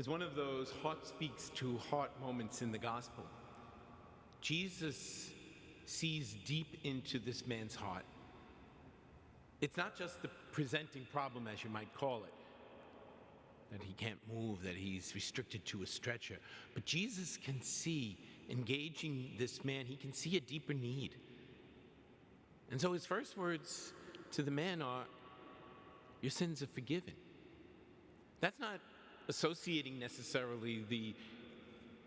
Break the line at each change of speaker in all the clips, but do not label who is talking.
is one of those heart speaks to heart moments in the gospel. Jesus sees deep into this man's heart. It's not just the presenting problem, as you might call it, that he can't move, that he's restricted to a stretcher. But Jesus can see, engaging this man, he can see a deeper need. And so his first words to the man are, "Your sins are forgiven." That's not associating necessarily the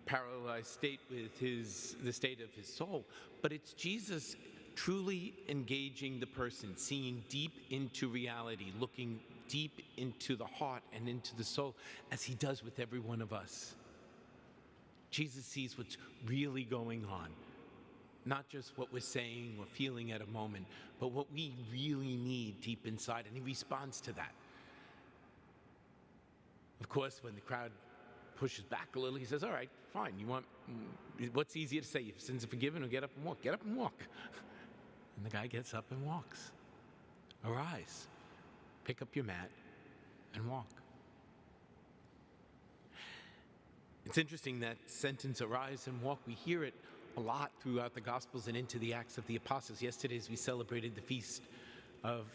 paralyzed state with the state of his soul, but it's Jesus truly engaging the person, seeing deep into reality, looking deep into the heart and into the soul, as he does with every one of us. Jesus sees what's really going on, not just what we're saying or feeling at a moment, but what we really need deep inside, and he responds to that. Of course, when the crowd pushes back a little, he says, "All right, fine, what's easier to say, your sins are forgiven, or get up and walk? Get up and walk." And the guy gets up and walks. "Arise, pick up your mat, and walk." It's interesting, that sentence, "arise and walk," we hear it a lot throughout the Gospels and into the Acts of the Apostles. Yesterday, as we celebrated the feast of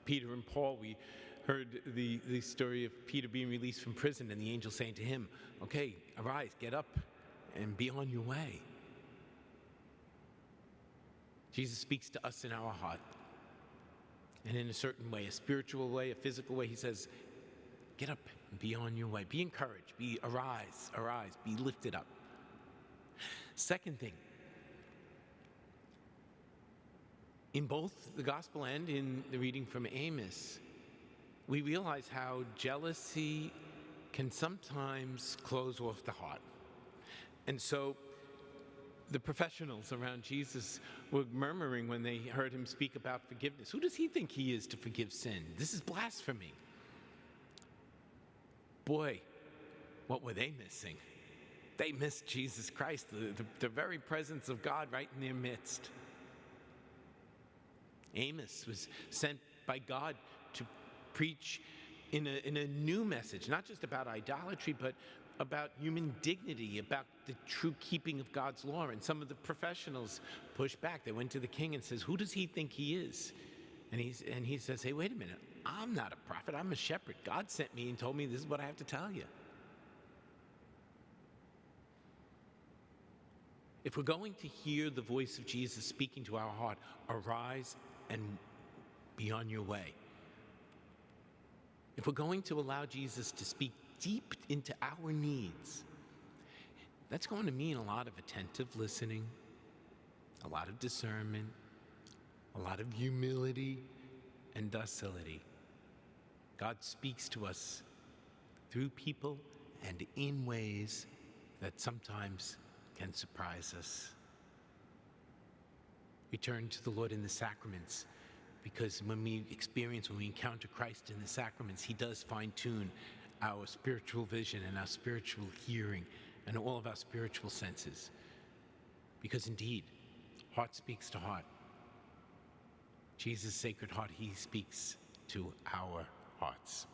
Peter and Paul, we heard the story of Peter being released from prison and the angel saying to him, "Okay, arise, get up, and be on your way." Jesus speaks to us in our heart, and in a certain way, a spiritual way, a physical way. He says, "Get up and be on your way. Be encouraged. Arise, be lifted up." Second thing, in both the gospel and in the reading from Amos, we realize how jealousy can sometimes close off the heart. And so the professionals around Jesus were murmuring when they heard him speak about forgiveness. Who does he think he is to forgive sin? This is blasphemy. Boy, what were they missing? They missed Jesus Christ, the very presence of God right in their midst. Amos was sent by God to preach in a new message, not just about idolatry, but about human dignity, about the true keeping of God's law. And some of the professionals pushed back. They went to the king and says, "Who does he think he is?" And he says, "Hey, wait a minute. I'm not a prophet. I'm a shepherd. God sent me and told me this is what I have to tell you." If we're going to hear the voice of Jesus speaking to our heart, arise and be on your way. If we're going to allow Jesus to speak deep into our needs, that's going to mean a lot of attentive listening, a lot of discernment, a lot of humility and docility. God speaks to us through people and in ways that sometimes can surprise us. We turn to the Lord in the sacraments, because when we encounter Christ in the sacraments, he does fine-tune our spiritual vision and our spiritual hearing and all of our spiritual senses. Because indeed, heart speaks to heart. Jesus' Sacred Heart, he speaks to our hearts.